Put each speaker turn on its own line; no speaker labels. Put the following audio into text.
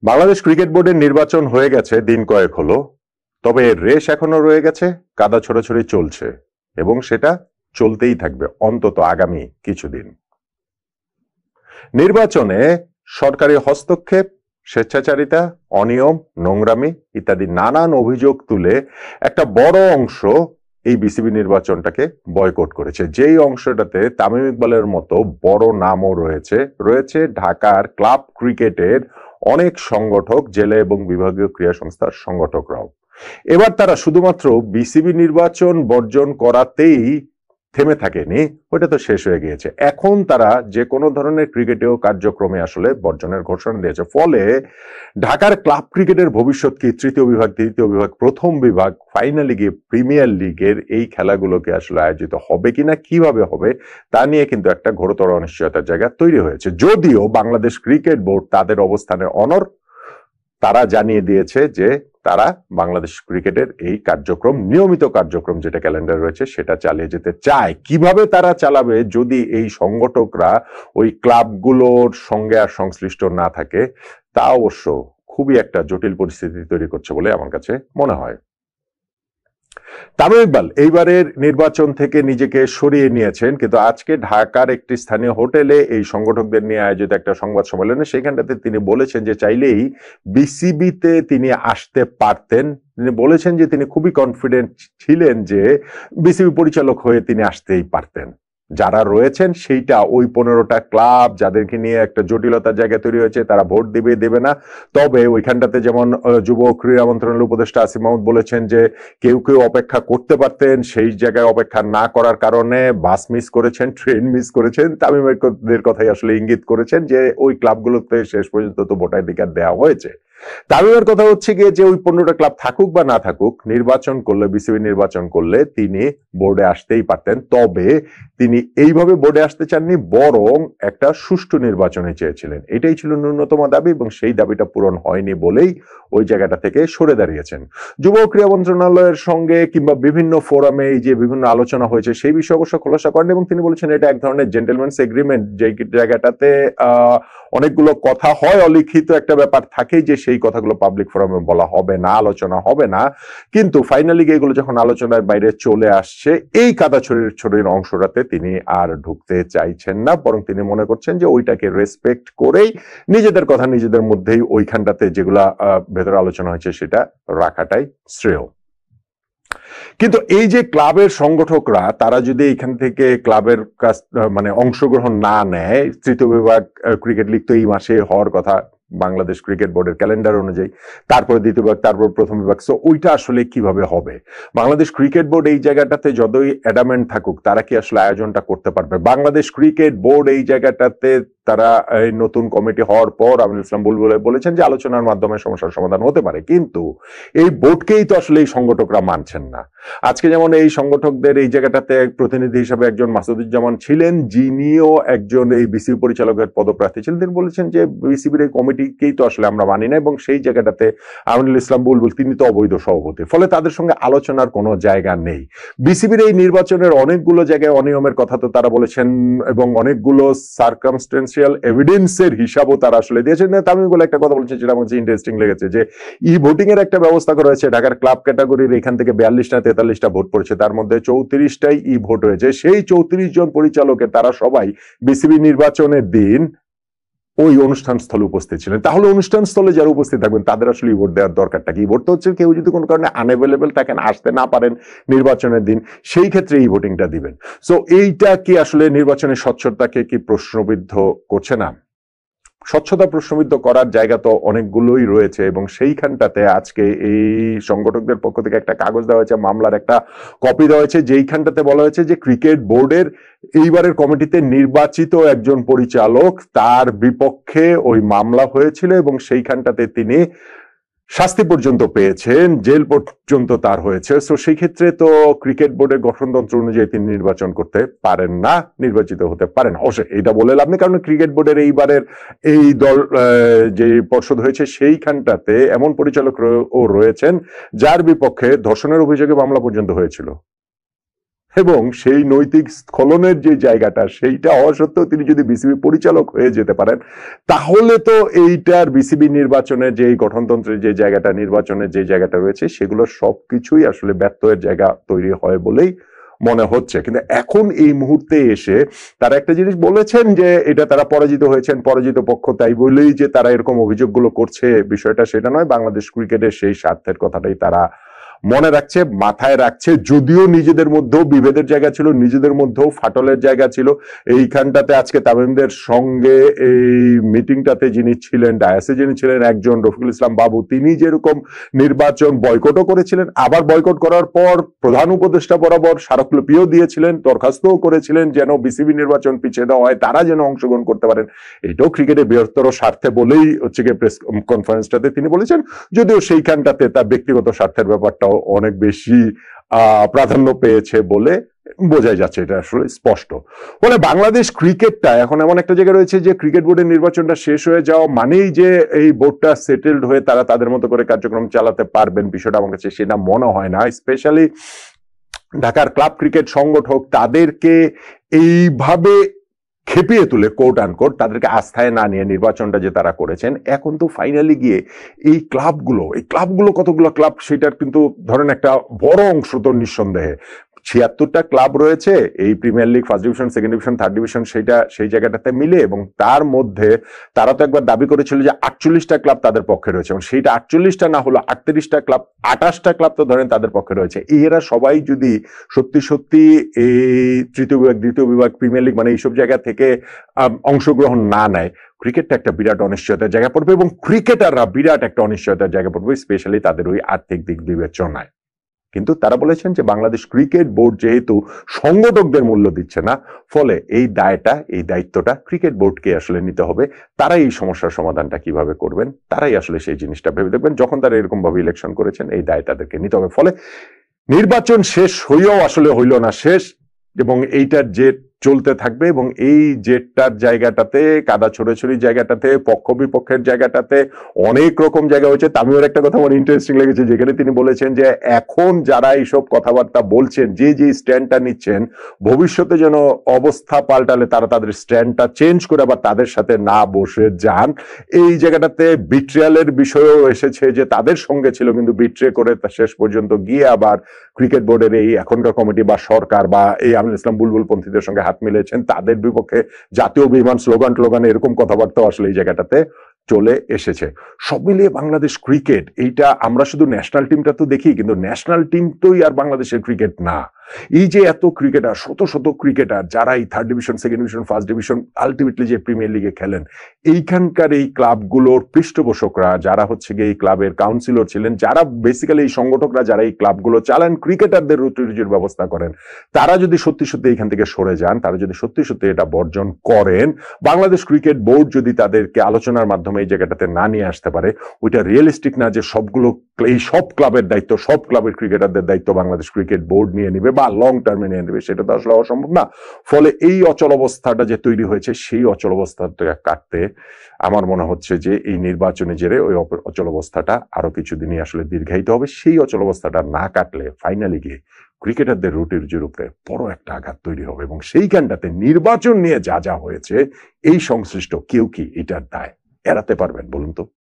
Bangladesh cricket বোর্ডের নির্বাচন হয়ে গেছে দিন কয়েক হলো, তবে এর রেশ এখনো রয়ে গেছে, কাদা ছোড়াছুড়ি চলছে এবং সেটা চলতেই থাকবে অন্তত আগামী কিছুদিন। নির্বাচনে সরকারি হস্তক্ষেপ, স্বেচ্ছাচারিতা, অনিয়ম, নোংরামি ইত্যাদি নানান অভিযোগ তুলে একটা বড় অংশ এই বিসিবি নির্বাচনটাকে বয়কট করেছে। যেই অংশটাতে তামিম ইকবালের মতো বড় নামও রয়েছে রয়েছে ঢাকার ক্লাব ক্রিকেটের অনেক সংগঠক, জেলা এবং বিভাগীয় ক্রীড়া সংস্থার সংগঠকরাও। এবার তারা শুধুমাত্র বিসিবি নির্বাচন বর্জন করাতেই থেমে থাকেনি, ওটা তো শেষ হয়ে গিয়েছে। এখন তারা যে কোনো ধরনের ক্রিকেটীয় কার্যক্রমে আসলে বর্জনের ঘোষণা দিয়েছে। ফলে ঢাকার ক্লাব ক্রিকেটের ভবিষ্যৎ কি, তৃতীয় বিভাগ, দ্বিতীয় বিভাগ, প্রথম বিভাগ, ফাইনালি গিয়ে প্রিমিয়ার লিগের এই খেলাগুলোকে আসলে আয়োজিত হবে কিনা, কিভাবে হবে, তা নিয়ে কিন্তু একটা ঘোরতর অনিশ্চয়তার জায়গা তৈরি হয়েছে। যদিও বাংলাদেশ ক্রিকেট বোর্ড তাদের অবস্থানে অনড়, তারা জানিয়ে দিয়েছে যে তারা বাংলাদেশ ক্রিকেটের এই কার্যক্রম, নিয়মিত কার্যক্রম যেটা ক্যালেন্ডার রয়েছে, সেটা চালিয়ে যেতে চায়। কিভাবে তারা চালাবে যদি এই সংগঠকরা ওই ক্লাবগুলোর সঙ্গে আর সংশ্লিষ্ট না থাকে, তা অবশ্য খুবই একটা জটিল পরিস্থিতি তৈরি করছে বলে আমার কাছে মনে হয়। তামিম ইকবাল এইবারের নির্বাচন থেকে নিজেকে সরিয়ে নিয়েছেন, কিন্তু আজকে ঢাকার একটি স্থানীয় হোটেলে এই সংগঠকদের নিয়ে আয়োজিত একটা সংবাদ সম্মেলনে সেখানটাতে তিনি বলেছেন যে চাইলেই বিসিবিতে তিনি আসতে পারতেন। তিনি বলেছেন যে তিনি খুবই কনফিডেন্ট ছিলেন যে বিসিবি পরিচালক হয়ে তিনি আসতেই পারতেন। যারা রয়েছেন সেইটা ওই 15টা ক্লাব যাদেরকে নিয়ে একটা জটিলতার জায়গা তৈরি হয়েছে, তারা ভোট দিবে দেবে না। তবে ওইখানটাতে যেমন যুব ক্রীড়া মন্ত্রণালয়ের উপদেষ্টা আসিফ মাহমুদ বলেছেন যে কেউ কেউ অপেক্ষা করতে পারতেন, সেই জায়গায় অপেক্ষা না করার কারণে বাস মিস করেছেন, ট্রেন মিস করেছেন। তামিমের কথাই আসলে ইঙ্গিত করেছেন যে ওই ক্লাবগুলোতে শেষ পর্যন্ত তো ভোটাধিকার দেওয়া হয়েছে। তামিমের কথা হচ্ছে গিয়ে যে ওই 15টা ক্লাব থাকুক বা না থাকুক, নির্বাচন করলে, বিসিবি নির্বাচন করলে তিনি বোর্ডে আসতেই পারতেন। তবে তিনি এইভাবে বোর্ডে আসতে চাননি, বরং একটা সুষ্ঠু নির্বাচনে চেয়েছিলেন। এটাই ছিল ন্যূনতম দাবি এবং সেই দাবিটা পূরণ হয়নি বলেই ওই জায়গাটা থেকে সরে দাঁড়িয়েছেন। যুব ক্রীড়া মন্ত্রণালয়ের সঙ্গে কিংবা বিভিন্ন ফোরামে এই যে বিভিন্ন আলোচনা হয়েছে সেই বিষয়ে অবশ্য খোলাসা করেন এবং তিনি বলেছেন এটা এক ধরনের জেন্টেলম্যানস এগ্রিমেন্ট, যে জায়গাটাতে অনেকগুলো কথা হয়, অলিখিত একটা ব্যাপার থাকে যে সেই কথাগুলো পাবলিক ফোরামে বলা হবে না, আলোচনা হবে না। কিন্তু ফাইনালি এগুলো যখন আলোচনার বাইরে চলে আসছে, এই কাদা ছড়ির অংশটাতে তিনি আর ঢুকতে চাইছেন না, বরং তিনি মনে করছেন যে ওইটাকে রেসপেক্ট করেই নিজেদের কথা নিজেদের মধ্যেই ওইখানটাতে যেগুলা ভেতরে আলোচনা হয়েছে সেটা রাখাটাই শ্রেয়। কিন্তু এই যে ক্লাবের সংগঠকরা, তারা যদি এখান থেকে ক্লাবের কাছ মানে অংশগ্রহণ না নেয়, তৃতীয় বিভাগ ক্রিকেট লিগ তো এই মাসে হওয়ার কথা বাংলাদেশ ক্রিকেট বোর্ডের ক্যালেন্ডার অনুযায়ী, তারপরে দ্বিতীয় বিভাগ, তারপর প্রথম বিভাগ, সো ওইটা আসলে কিভাবে হবে? বাংলাদেশ ক্রিকেট বোর্ড এই জায়গাটাতে যতই অ্যাডামেন্ট থাকুক, তারা কি আসলে আয়োজনটা করতে পারবে? বাংলাদেশ ক্রিকেট বোর্ড এই জায়গাটাতে তারা এই নতুন কমিটি হওয়ার পর আমিনুল ইসলাম বুলবুল বলেছেন যে আলোচনার মাধ্যমে সমস্যার সমাধান হতে পারে, কিন্তু এই বোর্ডকেই তো আসলে এই সংগঠকরা মানছেন না। আজকে যেমন এই সংগঠকদের এই জায়গাটাতে প্রতিনিধি হিসেবে একজন মাসুদুজ্জামান ছিলেন, যিনিও একজন এই বিসিবি পরিচালকের পদপ্রার্থী ছিলেন। তিনি বলেছেন যে বিসিবির এই কমিটিকেই তো আসলে আমরা মানি না, এবং সেই জায়গাটাতে আমিনুল ইসলাম বুলবুল তিনি তো অবৈধ সভাপতি, ফলে তাদের সঙ্গে আলোচনার কোনো জায়গা নেই। বিসিবির এই নির্বাচনের অনেকগুলো জায়গায় অনিয়মের কথা তো তারা বলেছেন এবং অনেকগুলো সার্কামস্টেন্সিয়াল এভিডেন্সের হিসাবও তারা আসলে দিয়েছেন। তামিম বলে একটা কথা বলছেন যেটা আমার কাছে ইন্টারেস্টিং লেগেছে, যে ই ভোটিং এর একটা ব্যবস্থা করা হয়েছে ঢাকার ক্লাব ক্যাটাগরির, এখান থেকে 42 না 43টা ভোট পড়েছে, তার মধ্যে 34টাই ই ভোট হয়েছে। সেই 34 জন পরিচালকের তারা সবাই বিসিবি নির্বাচনের দিন ওই অনুষ্ঠান স্থলে উপস্থিত ছিলেন। তাহলে অনুষ্ঠান স্থলে যারা উপস্থিত থাকবেন তাদের আসলে ভোট দেওয়ার দরকারটা কি? ভোট তো হচ্ছে কেউ যদি কোনো কারণে আনঅ্যাভেলেবল থাকেন, আসতে না পারেন নির্বাচনের দিন, সেই ক্ষেত্রে এই ভোটিংটা দিবেন। সো এইটা কি আসলে নির্বাচনের স্বচ্ছতাকে কি প্রশ্নবিদ্ধ করছে না? স্বচ্ছতা প্রশ্নবিদ্ধ করার জায়গা তো অনেকগুলোই রয়েছে, এবং সেইখানটাতে আজকে এই সংগঠকদের পক্ষ থেকে একটা কাগজ দেওয়া হয়েছে, মামলার একটা কপি দেওয়া হয়েছে, যেইখানটাতে বলা হয়েছে যে ক্রিকেট বোর্ডের এইবারের কমিটিতে নির্বাচিত একজন পরিচালক, তার বিপক্ষে ওই মামলা হয়েছিল এবং সেইখানটাতে তিনি শাস্তি পর্যন্ত পেয়েছেন, জেল পর্যন্ত তার হয়েছে। সো সেই ক্ষেত্রে তো ক্রিকেট বোর্ডের গঠনতন্ত্র অনুযায়ী তিনি নির্বাচন করতে পারেন না, নির্বাচিত হতে পারেন। অবশ্যই এটা বলে লাভ নেই, কারণ ক্রিকেট বোর্ডের এইবারের এই দল যে পর্ষদ হয়েছে সেইখানটাতে এমন পরিচালক ও রয়েছেন যার বিপক্ষে ধর্ষণের অভিযোগে মামলা পর্যন্ত হয়েছিল। এবং সেই নৈতিক স্খলনের যে জায়গাটা সেইটা হওয়া সত্ত্বেও তিনি যদি বিসিবি পরিচালক হয়ে যেতে পারেন, তাহলে তো এইটার বিসিবি নির্বাচনের যে গঠনতন্ত্রের যে জায়গাটা, নির্বাচনের যে জায়গাটা রয়েছে, সেগুলো সবকিছুই আসলে ব্যত্যয়ের জায়গা তৈরি হয় বলেই মনে হচ্ছে। কিন্তু এখন এই মুহূর্তে এসে তারা একটা জিনিস বলেছেন যে এটা তারা পরাজিত হয়েছেন, পরাজিত পক্ষ, তাই বলেই যে তারা এরকম অভিযোগগুলো করছে বিষয়টা সেটা নয়। বাংলাদেশ ক্রিকেটের সেই স্বার্থের কথাটাই তারা মনে রাখছে, মাথায় রাখছে। যদিও নিজেদের মধ্যেও বিভেদের জায়গা ছিল, নিজেদের মধ্যেও ফাটলের জায়গা ছিল। এইখানটাতে আজকে তামিমদের সঙ্গে এই মিটিংটাতে যিনি ছিলেন, ডায়াসে যিনি ছিলেন একজন রফিকুল ইসলাম বাবু, তিনি যেরকম নির্বাচন বয়কটও করেছিলেন, আবার বয়কট করার পর প্রধান উপদেষ্টা বরাবর স্মারকলিপিও দিয়েছিলেন, দরখাস্তও করেছিলেন যেন বিসিবি নির্বাচন পিছিয়ে দেওয়া হয়, তারা যেন অংশগ্রহণ করতে পারেন। এটাও ক্রিকেটের বৃহত্তর স্বার্থে বলেই হচ্ছে গিয়ে প্রেস কনফারেন্সটাতে তিনি বলেছেন, যদিও সেইখানটাতে তার ব্যক্তিগত স্বার্থের ব্যাপারটাও অনেক বেশি প্রাধান্য পেয়েছে বলে বোঝাই যাচ্ছে, এটা আসলে স্পষ্ট। ফলে বাংলাদেশ ক্রিকেটটা এখন এমন একটা জায়গায় রয়েছে যে ক্রিকেট বোর্ডের নির্বাচনটা শেষ হয়ে যাওয়া মানেই যে এই বোর্ডটা সেটেলড হয়ে তারা তাদের মতো করে কার্যক্রম চালাতে পারবেন, বিষয়টা আমার কাছে সেটা মনে হয় না। স্পেশালি ঢাকার ক্লাব ক্রিকেট সংগঠক তাদেরকে এইভাবে খেপিয়ে তুলে কোট আনকোট তাদেরকে আস্থায় না নিয়ে নির্বাচনটা যে তারা করেছেন, এখন তো ফাইনালি গিয়ে এই ক্লাবগুলো কতগুলো ক্লাব সেটার কিন্তু ধরেন একটা বড় অংশ তো নিঃসন্দেহে ৭৬টা ক্লাব রয়েছে এই premier league, first division, second division, third division, সেইটা সেই জায়গাটাতে মিলে, এবং তার মধ্যে তারা তো একবার দাবি করেছিল যে 48টা ক্লাব তাদের পক্ষে রয়েছে, এবং সেইটা 48টা না হলো 38টা ক্লাব, 28টা ক্লাব তো ধরেন তাদের পক্ষে রয়েছে। এরা সবাই যদি সত্যি সত্যি এই তৃতীয় বিভাগ, দ্বিতীয় বিভাগ, প্রিমিয়ার লিগ মানে এইসব জায়গা থেকে অংশগ্রহণ না নেয়, ক্রিকেটটা একটা বিরাট অনিশ্চয়তার জায়গা পড়বে, এবং ক্রিকেটাররা বিরাট একটা অনিশ্চয়তার জায়গা পড়বে, স্পেশালি তাদের ওই আর্থিক দিক বিবেচনায়। কিন্তু তারা বলেছেন যে বাংলাদেশ ক্রিকেট বোর্ড যেহেতু সংগঠকদের মূল্য দিচ্ছে না, ফলে এই দায়টা, এই দায়িত্বটা ক্রিকেট বোর্ডকে আসলে নিতে হবে। তারাই এই সমস্যার সমাধানটা কিভাবে করবেন, তারাই আসলে সেই জিনিসটা ভেবে দেখবেন। যখন তারা এরকম ভাবে ইলেকশন করেছেন, এই দায় তাদেরকে নিতে হবে। ফলে নির্বাচন শেষ হইয়াও আসলে হইল না শেষ, এবং এইটার জেট চলতে থাকবে, এবং এই জেটটার জায়গাটাতে, কাদা ছড়াছড়ি জায়গাটাতে, পক্ষ বিপক্ষের জায়গাটাতে অনেক রকম জায়গা হয়েছে। তামিমের একটা কথা আমার ইন্টারেস্টিং লেগেছে, যেখানে তিনি বলেছেন যে এখন যারা এইসব কথাবার্তা বলছেন, যে স্ট্যান্ডটা নিচ্ছেন, ভবিষ্যতে যেন অবস্থা পাল্টালে তারা তাদের স্ট্যান্ডটা চেঞ্জ করে আবার তাদের সাথে না বসে যান। এই জায়গাটাতে বিট্রিয়ালের বিষয়ও এসেছে, যে তাদের সঙ্গে ছিল কিন্তু বিট্রে করে শেষ পর্যন্ত গিয়ে আবার ক্রিকেট বোর্ডের এই এখনকার কমিটি বা সরকার বা এই আমিনুল ইসলাম বুলবুল পন্থীদের সঙ্গে হাত মিলেছেন, তাদের বিপক্ষে জাতীয় বিমান স্লোগান এরকম কথাবার্তা আসলে এই জায়গাটাতে চলে এসেছে। সব মিলিয়ে বাংলাদেশ ক্রিকেট, এইটা আমরা শুধু ন্যাশনাল টিমটা তো দেখি, কিন্তু ন্যাশনাল টিম তোই আর বাংলাদেশের ক্রিকেট না। এই যে এত ক্রিকেটার, শত শত ক্রিকেটার যারা এই third division, second division, first division, ultimately যে প্রিমিয়ার লিগে খেলেন, এইখানকার এই ক্লাবগুলোর পৃষ্ঠপোষকরা যারা হচ্ছে গিয়ে এই ক্লাবের কাউন্সিলর ছিলেন, যারা বেসিক্যালি এই সংগঠকরা যারা এই ক্লাবগুলো চালান, ক্রিকেটারদের রুটির ব্যবস্থা করেন, তারা যদি সত্যি সত্যি এখান থেকে সরে যান, তারা যদি সত্যি সত্যি এটা বর্জন করেন, বাংলাদেশ ক্রিকেট বোর্ড যদি তাদেরকে আলোচনার মাধ্যমে এই জায়গাটাতে না নিয়ে আসতে পারে, ওইটা রিয়েলিস্টিক না যে সবগুলো এই সব ক্লাবের দায়িত্ব, সব ক্লাবের ক্রিকেটারদের দায়িত্ব বাংলাদেশ ক্রিকেট বোর্ড নিয়ে নিবে বা লং টার্মে নিয়ে নেবে, সেটা তো আসলে অসম্ভব না। ফলে এই অচল অবস্থাটা যে তৈরি হয়েছে, সেই অচল অবস্থাটা কাটতে আমার মনে হচ্ছে যে এই নির্বাচনে জেরে ওই অচল অবস্থাটা আরো কিছুদিনই আসলে দীর্ঘায়িত হবে। সেই অচল অবস্থাটা না কাটলে ফাইনালি গিয়ে ক্রিকেটারদের রুটির উপরে বড় একটা আঘাত তৈরি হবে, এবং সেইখানটাতে নির্বাচন নিয়ে যা যা হয়েছে এই সংশ্লিষ্ট কেউ কি এটার দায় এড়াতে পারবেন বলুন তো?